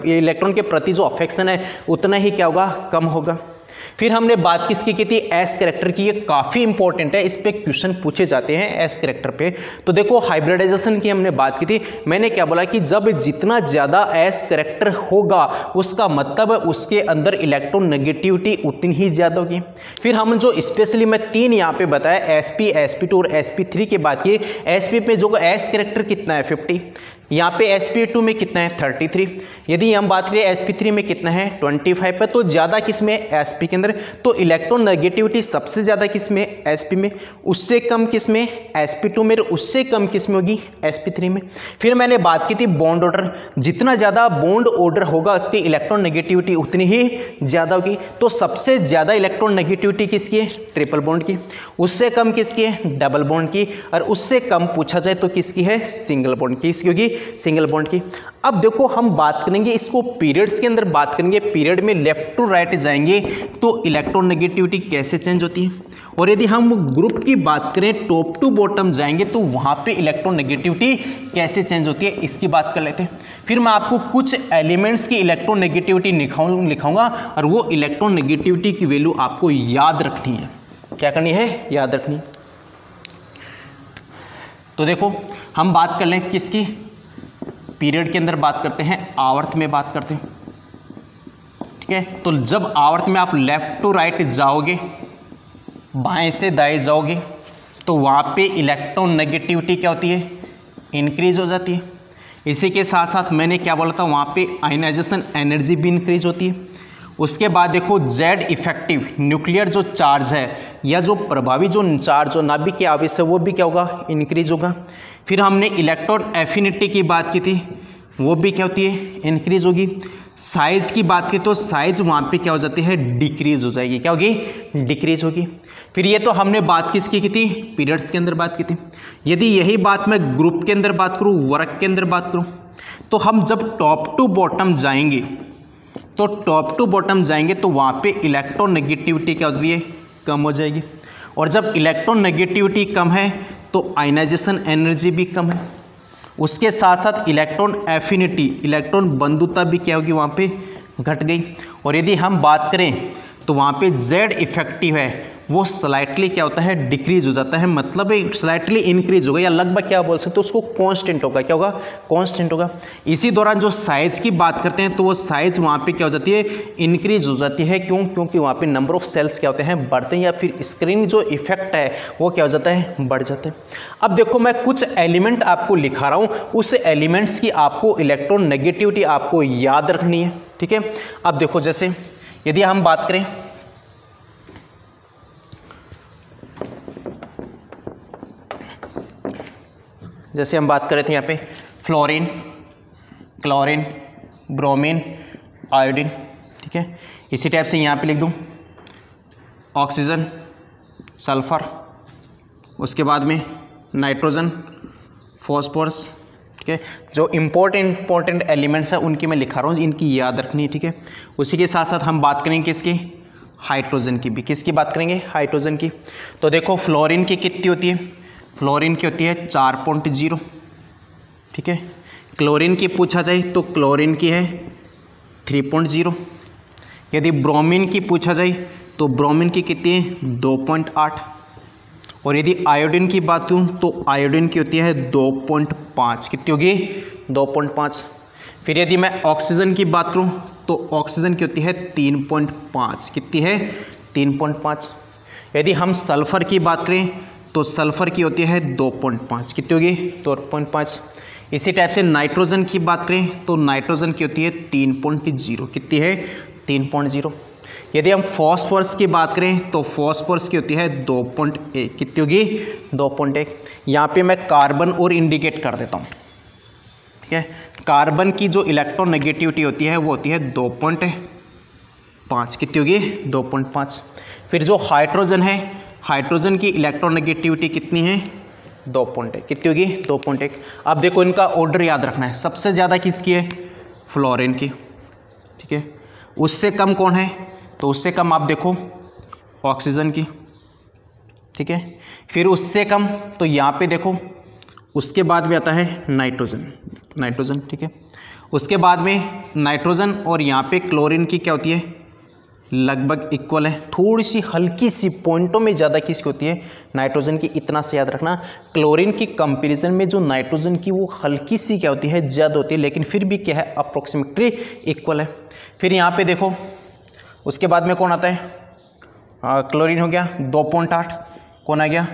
इलेक्ट्रॉन के प्रति जो अफेक्शन है उतना ही क्या होगा, कम होगा। फिर हमने बात किसकी की थी, एस कैरेक्टर की। ये काफ़ी इंपॉर्टेंट है, इस पे क्वेश्चन पूछे जाते हैं एस कैरेक्टर पे। तो देखो हाइब्रिडाइजेशन की हमने बात की थी, मैंने क्या बोला कि जब जितना ज़्यादा एस कैरेक्टर होगा उसका मतलब उसके अंदर इलेक्ट्रॉन नेगेटिविटी उतनी ही ज़्यादा होगी। फिर हम जो स्पेशली मैं 3 यहाँ पे बताया sp, sp2 और sp3 की बात की। sp पे जो एस कैरेक्टर कितना है 50, यहाँ पे sp2 में कितना है 33, यदि हम बात करें sp3 में कितना है 25 पे, तो ज़्यादा किस में sp के अंदर, तो इलेक्ट्रॉन नेगेटिविटी सबसे ज़्यादा किस में sp में, उससे कम किस में sp2 में, उससे कम किस में होगी sp3 में। फिर मैंने बात की थी बॉन्ड ऑर्डर, जितना ज़्यादा बॉन्ड ऑर्डर होगा उसकी इलेक्ट्रॉन नेगेटिविटी उतनी ही ज़्यादा होगी। तो सबसे ज़्यादा इलेक्ट्रॉन नेगेटिविटी किसकी है, ट्रिपल बॉन्ड की, उससे कम किसकी है, डबल बॉन्ड की, और उससे कम पूछा जाए तो किसकी है, सिंगल बॉन्ड की, इसकी होगी सिंगल बॉन्ड की। अब देखो हम बात करेंगे इसको पीरियड्स के अंदर बात करेंगे, पीरियड में लेफ्ट टू राइट जाएंगे तो इलेक्ट्रॉन नेगेटिविटी कैसे चेंज होती है, और यदि हम ग्रुप की बात करें टॉप टू बॉटम जाएंगे तो वहां पे इलेक्ट्रॉन नेगेटिविटी कैसे चेंज होती है, इसकी बात कर लेते हैं। फिर मैं आपको कुछ एलिमेंट्स की इलेक्ट्रॉन नेगेटिविटी लिखाऊंगा और वो इलेक्ट्रॉन नेगेटिविटी की वैल्यू आपको याद रखनी है। क्या करनी है, याद रखनी है। तो देखो हम बात कर लें किसकी, पीरियड के अंदर बात करते हैं, आवर्त में बात करते हैं, ठीक है। तो जब आवर्त में आप लेफ्ट टू राइट जाओगे, बाएं से दाएं जाओगे, तो वहाँ पे इलेक्ट्रॉन नेगेटिविटी क्या होती है, इंक्रीज हो जाती है। इसी के साथ साथ मैंने क्या बोला था, वहाँ पे आयनाइजेशन एनर्जी भी इंक्रीज होती है। उसके बाद देखो जेड इफेक्टिव न्यूक्लियर जो चार्ज है या जो प्रभावी जो चार्ज हो नाभिक के आवेश है वो भी क्या होगा, इंक्रीज होगा। फिर हमने इलेक्ट्रॉन एफिनिटी की बात की थी, वो भी क्या होती है, इंक्रीज होगी। साइज की बात की तो साइज वहाँ पे क्या हो जाती है, डिक्रीज हो जाएगी, क्या होगी, डिक्रीज होगी। फिर ये तो हमने बात किसकी की थी, पीरियड्स के अंदर बात की थी। यदि यही बात मैं ग्रुप के अंदर बात करूँ, वर्क के अंदर बात करूँ, तो हम जब टॉप टू बॉटम जाएंगे तो टॉप टू बॉटम जाएंगे तो वहाँ पे इलेक्ट्रॉन नेगेटिविटी क्या होती है, कम हो जाएगी। और जब इलेक्ट्रॉन नेगेटिविटी कम है तो आयनाइजेशन एनर्जी भी कम है। उसके साथ साथ इलेक्ट्रॉन एफिनिटी, इलेक्ट्रॉन बंधुता भी क्या होगी, वहाँ पे घट गई। और यदि हम बात करें तो वहाँ पे जेड इफेक्टिव है वो स्लाइटली क्या होता है, डिक्रीज हो जाता है, मतलब स्लाइटली इंक्रीज होगा, या लगभग क्या बोल सकते हो उसको कांस्टेंट होगा, क्या होगा, कांस्टेंट होगा। इसी दौरान जो साइज की बात करते हैं तो वो साइज वहाँ पे क्या हो जाती है, इंक्रीज हो जाती है। क्यों, क्योंकि वहाँ पे नंबर ऑफ सेल्स क्या होते हैं, बढ़ते हैं, या फिर स्क्रीन जो इफेक्ट है वो क्या हो जाता है, बढ़ जाता है। अब देखो मैं कुछ एलिमेंट आपको लिखा रहा हूँ, उस एलिमेंट्स की आपको इलेक्ट्रॉन नेगेटिविटी आपको याद रखनी है, ठीक है। अब देखो जैसे यदि हम बात करें जैसे हम बात कर रहे थे यहाँ पे फ्लोरीन, क्लोरीन, ब्रोमीन, आयोडीन, ठीक है। इसी टाइप से यहाँ पे लिख दूँ ऑक्सीजन, सल्फर, उसके बाद में नाइट्रोजन, फॉस्फोरस, ठीक है। जो इम्पोर्टेंट एलिमेंट्स हैं उनकी मैं लिखा रहा हूँ, इनकी याद रखनी है, ठीक है। उसी के साथ साथ हम बात करेंगे किसकी, हाइड्रोजन की भी। किसकी बात करेंगे, हाइड्रोजन की। तो देखो फ्लोरीन की कितनी होती है, फ्लोरीन की होती है 4.0, ठीक है। क्लोरीन की पूछा जाए तो क्लोरीन की है 3.0। यदि ब्रोमीन की पूछा जाए तो ब्रोमीन की कितनी है 2.8। और यदि आयोडीन की बात करूँ तो आयोडीन की होती है 2.5। कितनी होगी, 2.5। फिर यदि मैं ऑक्सीजन की बात करूँ तो ऑक्सीजन की होती है 3.5। कितनी है, 3.5। यदि हम सल्फर की बात करें तो सल्फर की होती है 2.5। कितनी होगी, 2.5। इसी टाइप से नाइट्रोजन की बात करें तो नाइट्रोजन की होती है 3.0। कितनी है, 3.0। यदि हम फॉस्फोरस की बात करें तो फॉस्फोरस की होती है 2.1। कितनी होगी, 2.1। यहाँ पे मैं कार्बन और इंडिकेट कर देता हूँ, ठीक है। कार्बन की जो इलेक्ट्रोनेगेटिविटी होती है वो होती है 2.5, कितनी होगी 2.5। फिर जो हाइड्रोजन है, हाइड्रोजन की इलेक्ट्रोनेगेटिविटी कितनी है 2.1, कितनी होगी 2.1। अब देखो इनका ऑर्डर याद रखना है, सबसे ज़्यादा किसकी है फ्लोरीन की, ठीक है। उससे कम कौन है, तो उससे कम आप देखो ऑक्सीजन की, ठीक है। फिर उससे कम तो यहाँ पे देखो, उसके बाद में आता है नाइट्रोजन, ठीक है। उसके बाद में नाइट्रोजन और यहाँ पे क्लोरीन की क्या होती है, लगभग इक्वल है। थोड़ी सी हल्की सी पॉइंटों में ज़्यादा किसकी होती है, नाइट्रोजन की। इतना से याद रखना, क्लोरीन की कंपैरिजन में जो नाइट्रोजन की वो हल्की सी क्या होती है, ज़्यादा होती है, लेकिन फिर भी क्या है अप्रोक्सीमेटली इक्वल है। फिर यहाँ पे देखो उसके बाद में कौन आता है, क्लोरीन हो गया 2.8, कौन आ गया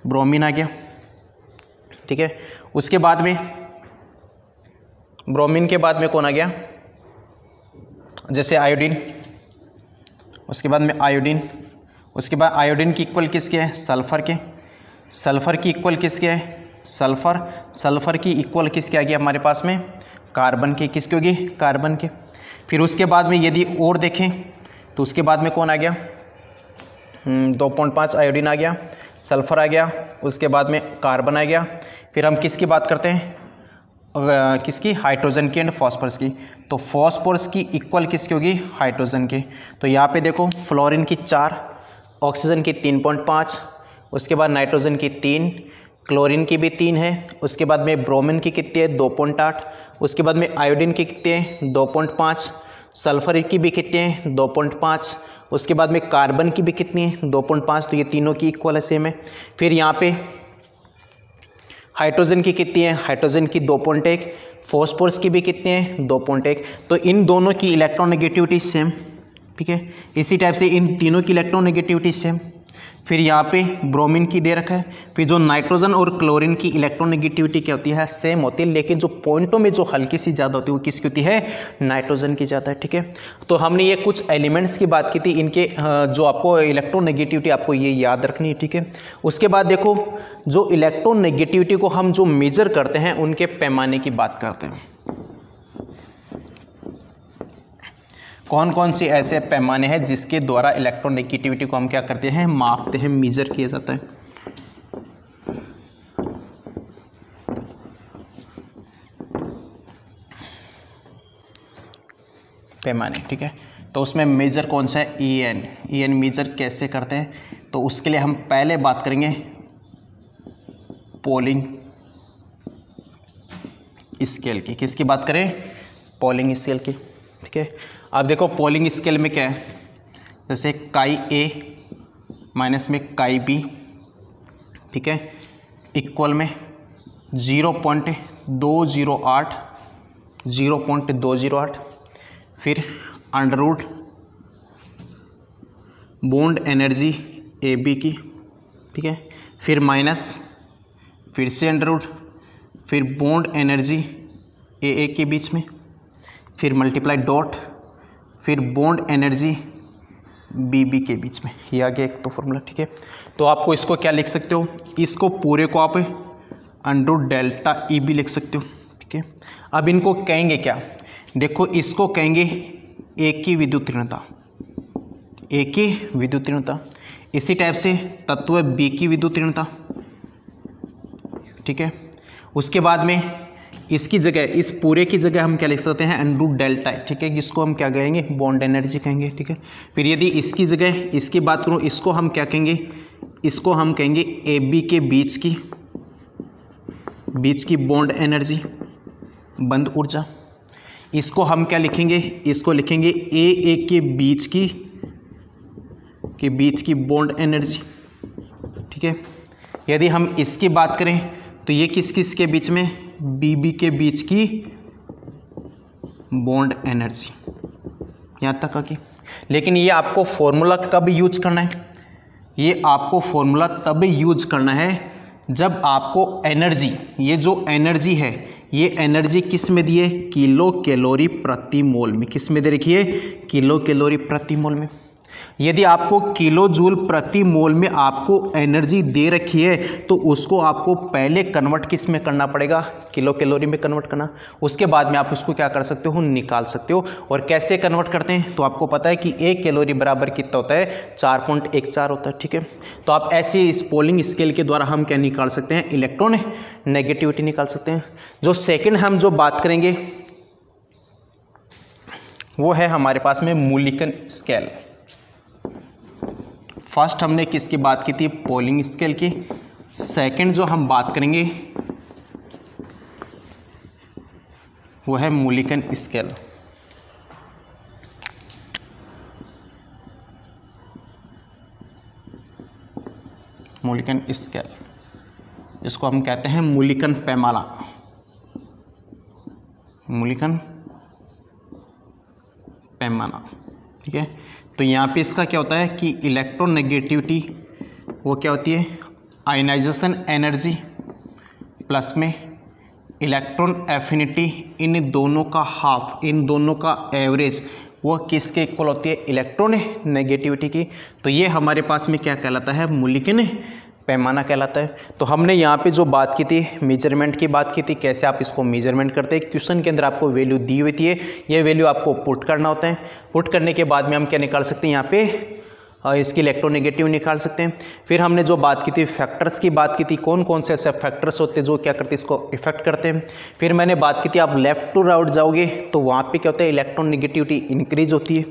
ब्रोमीन आ गया, ठीक है। उसके बाद में ब्रोमीन के बाद में कौन आ गया, जैसे आयोडीन, उसके बाद में आयोडीन। उसके बाद आयोडीन की इक्वल किसके है, सल्फर के। सल्फर की इक्वल किसके है, सल्फर। सल्फर की इक्वल किसके आ गया हमारे पास में, कार्बन की। किसकी होगी, कार्बन के। फिर उसके बाद में यदि और देखें तो उसके बाद में कौन आ गया, 2.5 आयोडीन आ गया, सल्फर आ गया, उसके बाद में कार्बन आ गया। फिर हम किसकी बात करते हैं, किसकी, हाइड्रोजन की एंड फॉस्फोरस की। तो फॉस्फोरस की इक्वल किसकी होगी, हाइड्रोजन की। तो यहाँ पे देखो फ्लोरीन की 4, ऑक्सीजन की 3.5, उसके बाद नाइट्रोजन की 3, क्लोरीन की भी 3 है। उसके बाद में ब्रोमीन की कितनी है 2.8, उसके बाद में आयोडीन की कितने हैं 2.5, सल्फर की भी कितने हैं 2.5, उसके बाद में कार्बन की भी कितनी है 2.5। तो ये तीनों की इक्वल है, सेम है। फिर यहाँ पे हाइड्रोजन की कितनी है, हाइड्रोजन की 2.1, फॉस्फोरस की भी कितनी है 2.1। तो इन दोनों की इलेक्ट्रोनेगेटिविटी सेम, ठीक है। इसी टाइप से इन तीनों की इलेक्ट्रोनेगेटिविटी सेम। फिर यहाँ पे ब्रोमीन की दे रखा है। फिर जो नाइट्रोजन और क्लोरीन की इलेक्ट्रोनेगेटिविटी क्या होती है, सेम होती है, लेकिन जो पॉइंटों में जो हल्की सी ज़्यादा होती है वो किसकी होती है, नाइट्रोजन की ज़्यादा है, ठीक है। तो हमने ये कुछ एलिमेंट्स की बात की थी, इनके जो आपको इलेक्ट्रोनेगेटिविटी आपको ये याद रखनी है, ठीक है। उसके बाद देखो जो इलेक्ट्रोनेगेटिविटी को हम जो मेजर करते हैं उनके पैमाने की बात करते हैं। कौन कौन से ऐसे पैमाने हैं जिसके द्वारा इलेक्ट्रोनेगेटिविटी को हम क्या करते हैं, मापते हैं, मेजर किया जाता है। पैमाने, ठीक है। तो उसमें मेजर कौन सा है, EN मेजर कैसे करते हैं, तो उसके लिए हम पहले बात करेंगे पोलिंग स्केल की। किसकी बात करें, पोलिंग स्केल की, ठीक है। अब देखो पोलिंग स्केल में क्या है, जैसे काई A माइनस में काई B, ठीक है, इक्वल में 0.208, फिर under root bond energy AB की, ठीक है, फिर माइनस, फिर से अंडर रूट, फिर बॉन्ड एनर्जी AA के बीच में, फिर मल्टीप्लाई डॉट, फिर बॉन्ड एनर्जी BB के बीच में। ये आ गया एक तो फॉर्मूला, ठीक है। तो आपको इसको क्या लिख सकते हो, इसको पूरे को आप अंडर डेल्टा EB लिख सकते हो, ठीक है। अब इनको कहेंगे क्या, देखो इसको कहेंगे एक की विद्युत ऋणता, एक की विद्युत ऋणता। इसी टाइप से तत्व B की विद्युत ऋणता, ठीक है। उसके बाद में इसकी जगह, इस पूरे की जगह हम क्या लिख सकते हैं, अंडर डेल्टा, ठीक है, जिसको हम क्या कहेंगे, बॉन्ड एनर्जी कहेंगे, ठीक है। फिर यदि इसकी जगह इसकी बात करूँ, इसको हम क्या कहेंगे, इसको हम कहेंगे AB के बीच की बॉन्ड एनर्जी, बंद ऊर्जा। इसको हम क्या लिखेंगे, इसको लिखेंगे AA के बीच की बॉन्ड एनर्जी, ठीक है। यदि हम इसकी बात करें तो ये किस किस के बीच में, BB के बीच की बॉन्ड एनर्जी, यहाँ तक आके। लेकिन ये आपको फॉर्मूला कब यूज करना है, ये आपको फॉर्मूला तब यूज करना है जब आपको एनर्जी, ये जो एनर्जी है, ये एनर्जी किस में दी है, किलो कैलोरी प्रति मोल में। किस में दे रखी है, किलो कैलोरी प्रति मोल में। यदि आपको किलो जूल प्रति मोल में आपको एनर्जी दे रखी है तो उसको आपको पहले कन्वर्ट किस में करना पड़ेगा, किलो कैलोरी में कन्वर्ट करना। उसके बाद में आप उसको क्या कर सकते हो, निकाल सकते हो। और कैसे कन्वर्ट करते हैं, तो आपको पता है कि 1 कैलोरी बराबर कितना होता है, 4.14 होता है। ठीक है, तो आप ऐसे इस पोलिंग स्केल के द्वारा हम क्या निकाल सकते हैं, इलेक्ट्रॉन नेगेटिविटी निकाल सकते हैं। जो सेकेंड हम जो बात करेंगे वो है हमारे पास में मूलिकन स्केल। फर्स्ट हमने किसकी बात की थी, पोलिंग स्केल की। सेकंड जो हम बात करेंगे वो है मूलिकन स्केल। मूलिकन स्केल जिसको हम कहते हैं मूलिकन पैमाना, मूलिकन पैमाना। ठीक है, तो यहाँ पे इसका क्या होता है कि इलेक्ट्रॉन नेगेटिविटी वो क्या होती है, आयनाइजेशन एनर्जी प्लस में इलेक्ट्रॉन एफिनिटी, इन दोनों का हाफ, इन दोनों का एवरेज वो किसके इक्वल होती है, इलेक्ट्रॉन नेगेटिविटी की। तो ये हमारे पास में क्या कहलाता है, मूलिकन पैमाना कहलाता है। तो हमने यहाँ पे जो बात की थी मेजरमेंट की बात की थी, कैसे आप इसको मेजरमेंट करते हैं। क्वेश्चन के अंदर आपको वैल्यू दी हुई थी, ये वैल्यू आपको पुट करना होता है। पुट करने के बाद में हम क्या निकाल सकते हैं, यहाँ पे इसकी इलेक्ट्रोनेगेटिव निकाल सकते हैं। फिर हमने जो बात की थी फैक्टर्स की बात की थी, कौन कौन से ऐसे फैक्टर्स होते हैं जो क्या करते हैं, इसको इफेक्ट करते हैं। फिर मैंने बात की थी आप लेफ्ट टू राइट जाओगे तो वहाँ पे क्या होता है, इलेक्ट्रॉन नेगेटिविटी इंक्रीज होती है।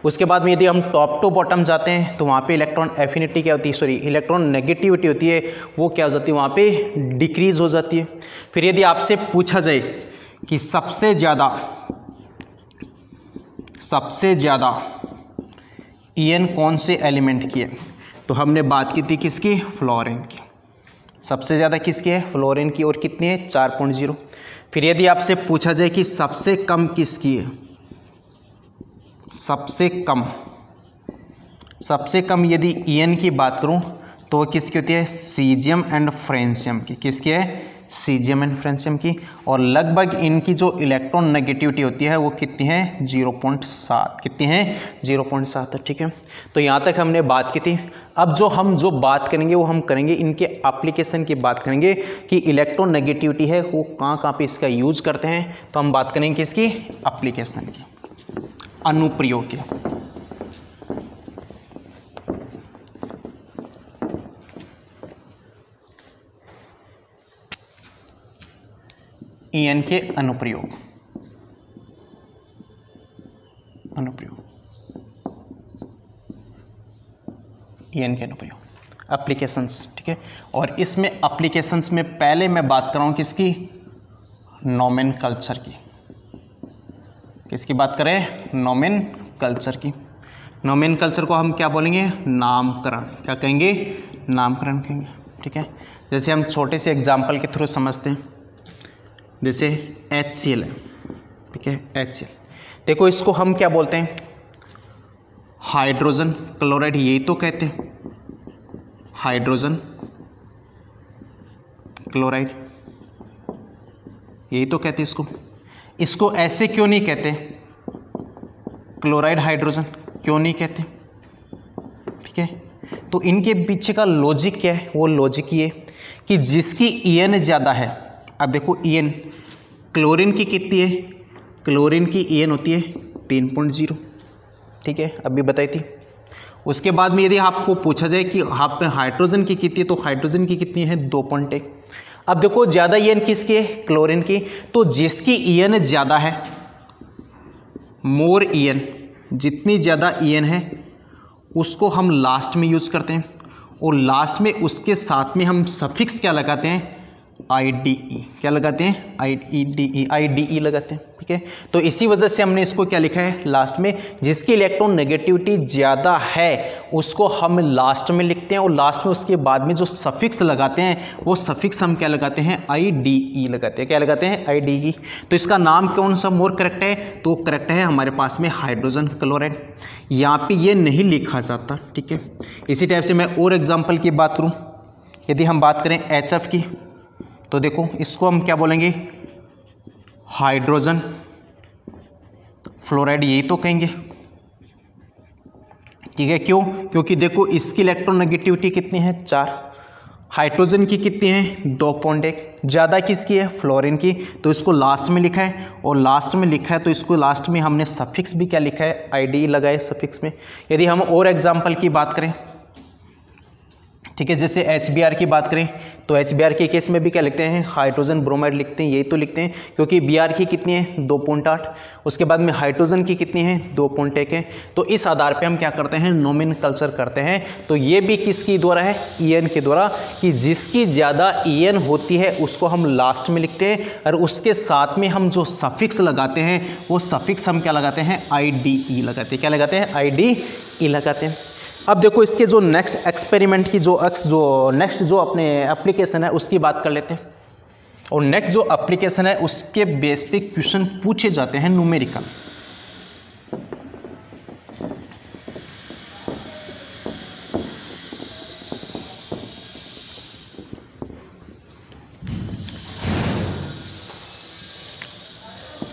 उसके बाद में यदि हम टॉप टू बॉटम जाते हैं तो वहाँ पे इलेक्ट्रॉन एफिनिटी क्या होती है, सॉरी इलेक्ट्रॉन नेगेटिविटी होती है, वो क्या हो जाती है, वहाँ पे डिक्रीज हो जाती है। फिर यदि आपसे पूछा जाए कि सबसे ज़्यादा ईएन कौन से एलिमेंट की है, तो हमने बात की थी किसकी, फ्लोरीन की। सबसे ज़्यादा किसकी है, फ्लोरीन की, और कितनी है, 4.0। फिर यदि आपसे पूछा जाए कि सबसे कम किसकी है, सबसे कम यदि ईएन की बात करूं तो वो किसकी होती है, सीजियम एंड फ्रेंशियम की। किसकी है, सीजियम एंड फ्रेंशियम की। और लगभग इनकी जो इलेक्ट्रॉन नेगेटिविटी होती है वो कितनी है, 0.7। कितनी है, 0.7 है। ठीक है, तो यहाँ तक हमने बात की थी। अब जो बात करेंगे वो हम करेंगे इनके एप्लीकेशन की बात करेंगे कि इलेक्ट्रॉन नेगेटिविटी है वो कहाँ पे इसका यूज करते हैं। तो हम बात करेंगे किसकी, एप्लीकेशन की, अनुप्रयोग की। ईएन के अनुप्रयोग ईएन के अनुप्रयोग एप्लीकेशंस। ठीक है, और इसमें एप्लीकेशंस में पहले मैं बात कर रहा हूँ किसकी, नोमेनकल्चर की। किसकी बात करें, नोमेनकल्चर की। नोमेनकल्चर को हम क्या बोलेंगे, नामकरण। क्या कहेंगे, नामकरण कहेंगे। ठीक है, जैसे हम छोटे से एग्जाम्पल के थ्रू समझते हैं, जैसे HCl है। ठीक है, HCl देखो, इसको हम क्या बोलते हैं, हाइड्रोजन क्लोराइड, यही तो कहते हैं, हाइड्रोजन क्लोराइड, यही तो कहते हैं इसको ऐसे क्यों नहीं कहते, क्लोराइड हाइड्रोजन क्यों नहीं कहते। ठीक है, तो इनके पीछे का लॉजिक क्या है, वो लॉजिक ये कि जिसकी ईएन ज़्यादा है। अब देखो ईएन, क्लोरीन की कितनी है, क्लोरीन की ईएन होती है 3.0। ठीक है, अभी बताई थी। उसके बाद में यदि आपको पूछा जाए कि आप पे हाइड्रोजन की कितनी है, तो हाइड्रोजन की कितनी है, 2.1। अब देखो ज़्यादा ईएन किसकी है, क्लोरीन की। तो जिसकी ईएन ज़्यादा है, मोर ईएन, जितनी ज़्यादा ईएन है उसको हम लास्ट में यूज़ करते हैं, और लास्ट में उसके साथ में हम सफिक्स क्या लगाते हैं, IDE। क्या लगाते हैं, IDE लगाते हैं। ठीक है, तो इसी वजह से हमने इसको क्या लिखा है लास्ट में, जिसकी इलेक्ट्रॉन नेगेटिविटी ज़्यादा है उसको हम लास्ट में लिखते हैं, और लास्ट में उसके बाद में जो सफिक्स लगाते हैं वो सफिक्स हम क्या लगाते हैं, IDE लगाते हैं। क्या लगाते हैं, IDE। तो इसका नाम कौन सा मोर करेक्ट है, तो करेक्ट है हमारे पास में हाइड्रोजन क्लोराइड। यहाँ पे ये नहीं लिखा जाता। ठीक है, इसी टाइप से मैं और एग्जाम्पल की बात करूँ, यदि हम बात करें HF की, तो देखो इसको हम क्या बोलेंगे, हाइड्रोजन फ्लोराइड, यही तो कहेंगे। ठीक है, क्यों? क्योंकि देखो इसकी इलेक्ट्रोनेगेटिविटी कितनी है 4, हाइड्रोजन की कितनी है 2.1, ज़्यादा किसकी है फ्लोरीन की, तो इसको लास्ट में लिखा है, और लास्ट में लिखा है तो इसको लास्ट में हमने सफिक्स भी क्या लिखा है आईडी लगाए सफिक्स में। यदि हम और एग्जांपल की बात करें, ठीक है, जैसे HBr की बात करें तो HBr के केस में भी क्या लिखते हैं हाइड्रोजन ब्रोमाइड लिखते हैं, यही तो लिखते हैं, क्योंकि Br की कितनी है 2.8, उसके बाद में हाइड्रोजन की कितनी है 2.1 है। तो इस आधार पे हम क्या करते हैं नोमेनकल्चर करते हैं। तो ये भी किसकी द्वारा है En के द्वारा, कि जिसकी ज़्यादा En होती है उसको हम लास्ट में लिखते हैं, और उसके साथ में हम जो सफिक्स लगाते हैं वो सफिक्स हम क्या लगाते हैं IDE लगाते हैं। क्या लगाते हैं IDE लगाते हैं। अब देखो इसके जो नेक्स्ट एक्सपेरिमेंट की जो नेक्स्ट जो अपने एप्लीकेशन है उसकी बात कर लेते हैं, और नेक्स्ट जो एप्लीकेशन है उसके बेस पे क्वेश्चन पूछे जाते हैं न्यूमेरिकल।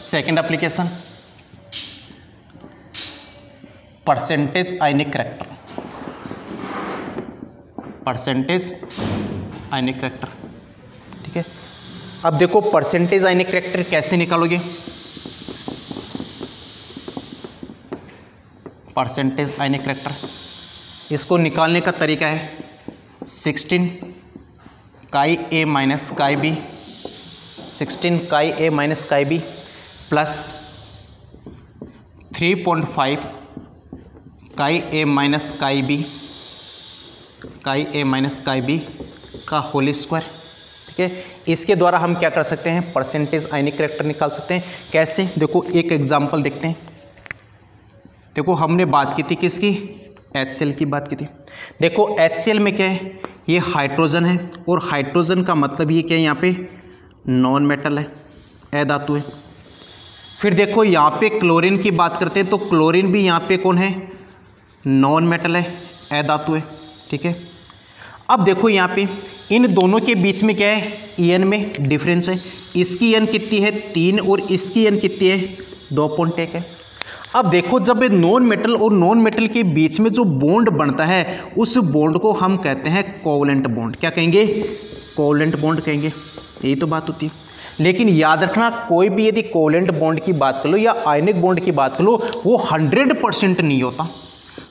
सेकंड एप्लीकेशन परसेंटेज आयनिक करैक्टर, परसेंटेज आयनिक करैक्टर, ठीक है। अब देखो परसेंटेज आयनिक करैक्टर कैसे निकालोगे, परसेंटेज आयनिक करैक्टर इसको निकालने का तरीका है 16 काई ए माइनस काई बी, 16 काई ए माइनस काई बी प्लस 3.5 काई ए माइनस काई बी, काई ए माइनस काई बी का होल स्क्वायर, ठीक है। इसके द्वारा हम क्या कर सकते हैं परसेंटेज आयनिक करैक्टर निकाल सकते हैं। कैसे, देखो एक एग्जांपल देखते हैं। देखो हमने बात की थी किसकी, HCl की बात की थी। देखो HCl में क्या है, ये हाइड्रोजन है, और हाइड्रोजन का मतलब ये क्या है यहाँ पे नॉन मेटल है, अधातु है। फिर देखो यहाँ पे क्लोरीन की बात करते हैं तो क्लोरीन भी यहाँ पे कौन है नॉन मेटल है, अधातु है, ठीक है। अब देखो यहाँ पे इन दोनों के बीच में क्या है En में डिफरेंस है, इसकी En कितनी है 3 और इसकी En कितनी है 2.1 है। अब देखो जब नॉन मेटल और नॉन मेटल के बीच में जो बॉन्ड बनता है उस बॉन्ड को हम कहते हैं कोवलेंट बॉन्ड। क्या कहेंगे कोवलेंट बॉन्ड कहेंगे, यही तो बात होती है। लेकिन याद रखना कोई भी यदि कोवलेंट बॉन्ड की बात कर लो या आयनिक बॉन्ड की बात कर लो वो 100% नहीं होता।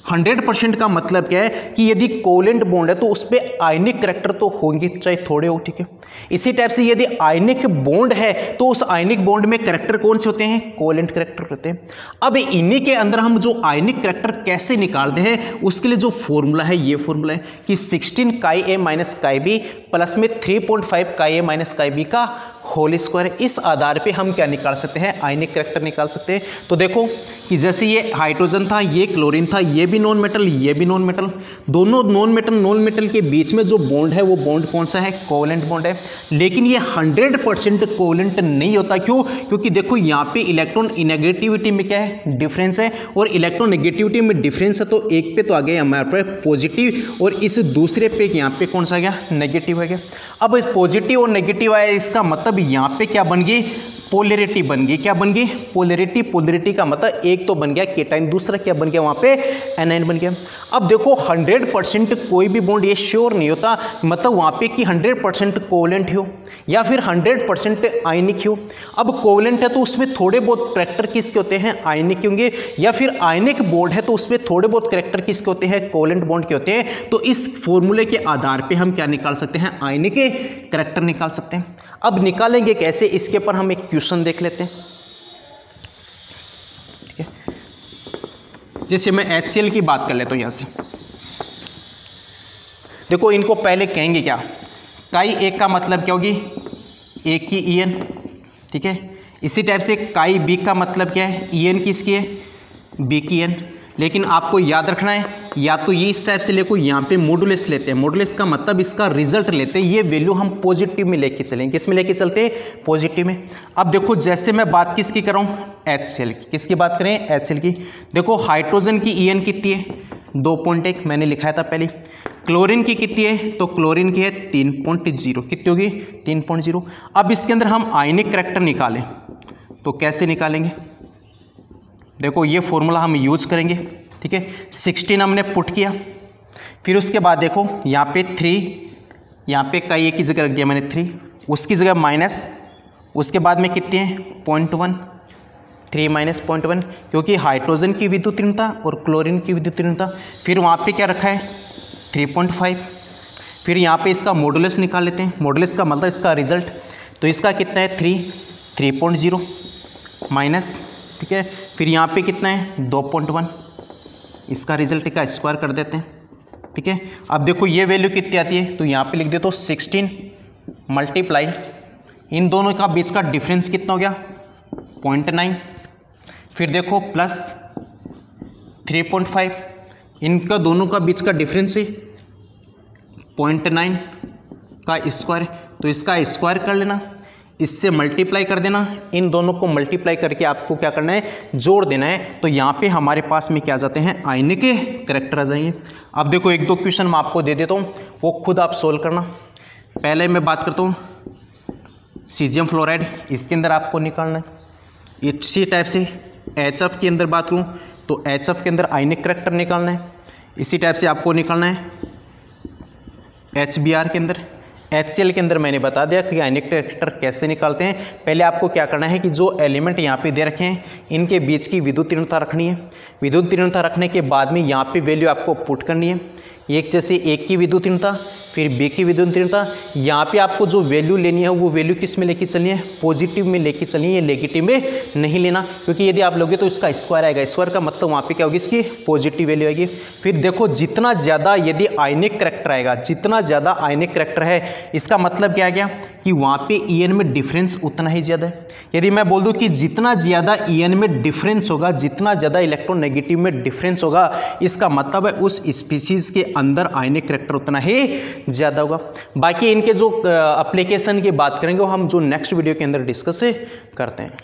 100% का मतलब क्या है कि यदि कोवलेंट बॉन्ड है तो उस पर आयनिक करैक्टर तो होंगे चाहे थोड़े हो, ठीक है। इसी टाइप से यदि आयनिक बॉन्ड है तो उस आयनिक बॉन्ड में करैक्टर कौन से होते हैं कोवलेंट करैक्टर होते हैं। अब इन्हीं के अंदर हम जो आयनिक करैक्टर कैसे निकालते हैं उसके लिए जो फॉर्मूला है ये फॉर्मूला है कि 16 काई ए माइनस काई बी प्लस में 3.5 काई ए माइनस काई बी का होल स्क्वायर। इस आधार पे हम क्या निकाल सकते हैं आयनिक करैक्टर निकाल सकते हैं। तो देखो कि जैसे ये हाइड्रोजन था, ये क्लोरीन था, ये भी नॉन मेटल, ये भी नॉन मेटल, दोनों नॉन मेटल के बीच में जो बॉन्ड है वो बॉन्ड कौन सा है कोवलेंट बॉन्ड है। लेकिन ये 100% कोवलेंट नहीं होता, क्यों? क्योंकि देखो यहाँ पे इलेक्ट्रॉन नेगेटिविटी में क्या है डिफरेंस है, और इलेक्ट्रॉन नेगेटिविटी में डिफरेंस है तो एक पे तो आ गया हमारे पास पॉजिटिव और इस दूसरे पे यहाँ पे कौन सा गया नेगेटिव है गया। अब इस पॉजिटिव और नेगेटिव आया इसका मतलब यहाँ पे क्या बन गई पोलैरिटी बन गई। क्या बन गई पोलैरिटी। पोलैरिटी का मतलब एक तो बन गया केटाइन, दूसरा क्या बन गया वहां पे एनाइन बन गया। अब देखो 100% कोई भी बॉन्ड ये श्योर नहीं होता, मतलब वहां पे कि 100% कोवलेंट हो या फिर 100% आयनिक हो। अब कोवलेंट है तो उसमें थोड़े बहुत करैक्टर किसके होते हैं आयनिक होंगे, या फिर आयनिक बॉन्ड है तो उसमें थोड़े बहुत करैक्टर किसके होते हैं कोवलेंट बॉन्ड के होते हैं। तो इस फॉर्मूले के आधार पे हम क्या निकाल सकते हैं आयनिक करैक्टर निकाल सकते हैं। अब निकालेंगे कैसे, इसके ऊपर हम एक क्वेश्चन देख लेते हैं, ठीक है। जैसे मैं HCl की बात कर लेता हूं यहां से, देखो इनको पहले कहेंगे क्या काई एक का मतलब क्या होगी एक की En, ठीक है। इसी टाइप से काई बी का मतलब क्या है En किसकी है बी की En। लेकिन आपको याद रखना है या तो ये इस टाइप से लेको यहाँ पे मॉडुलस लेते हैं, मॉडुलस का मतलब इसका रिजल्ट लेते हैं, ये वैल्यू हम पॉजिटिव में लेके चलेंगे। किस में लेके चलते हैं पॉजिटिव में। अब देखो जैसे मैं बात किसकी कर रहा हूँ HCl की, किसकी बात करें HCl की। देखो हाइड्रोजन की En कितनी है 2.1 मैंने लिखाया था पहले। क्लोरीन की कितनी है तो क्लोरीन की है 3.0, कितनी होगी 3.0। अब इसके अंदर हम आयनिक करैक्टर निकालें तो कैसे निकालेंगे, देखो ये फॉर्मूला हम यूज करेंगे, ठीक है, 16 हमने पुट किया। फिर उसके बाद देखो यहाँ पे 3, यहाँ पे कई एक की जगह रख दिया मैंने 3, उसकी जगह माइनस, उसके बाद में कितने हैं 0.1, 3 माइनस 0.1, क्योंकि हाइड्रोजन की विद्युत ऋणता और क्लोरीन की विद्युत ऋणता। फिर वहाँ पे क्या रखा है 3.5। फिर यहाँ पे इसका मॉडुलस निकाल लेते हैं, मॉडुलस का मतलब इसका रिजल्ट, तो इसका कितना है 3.0 माइनस, ठीक है। फिर यहाँ पे कितना है 2.1, इसका रिजल्ट का स्क्वायर कर देते हैं, ठीक है। अब देखो ये वैल्यू कितनी आती है, तो यहाँ पे लिख दे तो 16 मल्टीप्लाई इन दोनों का बीच का डिफरेंस कितना हो गया 0.9। फिर देखो प्लस 3.5, इनका दोनों का बीच का डिफरेंस है 0.9 का स्क्वायर, तो इसका स्क्वायर कर लेना, इससे मल्टीप्लाई कर देना, इन दोनों को मल्टीप्लाई करके आपको क्या करना है जोड़ देना है। तो यहाँ पे हमारे पास में क्या आ जाते हैं आयनिक करैक्टर आ जाएंगे। अब देखो एक दो क्वेश्चन मैं आपको दे देता हूँ, वो खुद आप सोल्व करना। पहले मैं बात करता हूँ सीजियम फ्लोराइड, इसके अंदर आपको निकालना है। इसी टाइप से HF के अंदर बात करूँ तो HF के अंदर आयनिक करैक्टर निकालना है। इसी टाइप से आपको निकालना है HBr के अंदर। HCl के अंदर मैंने बता दिया कि आयनिक करैक्टर कैसे निकालते हैं। पहले आपको क्या करना है कि जो एलिमेंट यहाँ पे दे रखे हैं इनके बीच की विद्युत ऋणता रखनी है। विद्युत ऋणता रखने के बाद में यहाँ पे वैल्यू आपको पुट करनी है, एक जैसे एक की विद्युत ऋणता, फिर बी की विद्युत ऋणता। यहाँ पे आपको जो वैल्यू लेनी है वो वैल्यू किस में लेके चलनी है पॉजिटिव में लेके चलनी है, नेगेटिव में नहीं लेना, क्योंकि यदि आप लोगे तो इसका स्क्वायर आएगा। स्क्वायर का मतलब वहाँ पे क्या होगी इसकी पॉजिटिव वैल्यू आएगी। फिर देखो जितना ज़्यादा यदि आयनिक करैक्टर आएगा, जितना ज़्यादा आयनिक करैक्टर है इसका मतलब क्या आ गया कि वहाँ पे EN में डिफरेंस उतना ही ज़्यादा है। यदि मैं बोल दूँ कि जितना ज़्यादा EN में डिफरेंस होगा, जितना ज़्यादा इलेक्ट्रोनेगेटिव में डिफरेंस होगा, इसका मतलब है उस स्पीसीज के अंदर आयनिक करैक्टर उतना ही ज़्यादा होगा। बाकी इनके जो एप्लीकेशन की बात करेंगे वो हम जो नेक्स्ट वीडियो के अंदर डिस्कस करते हैं।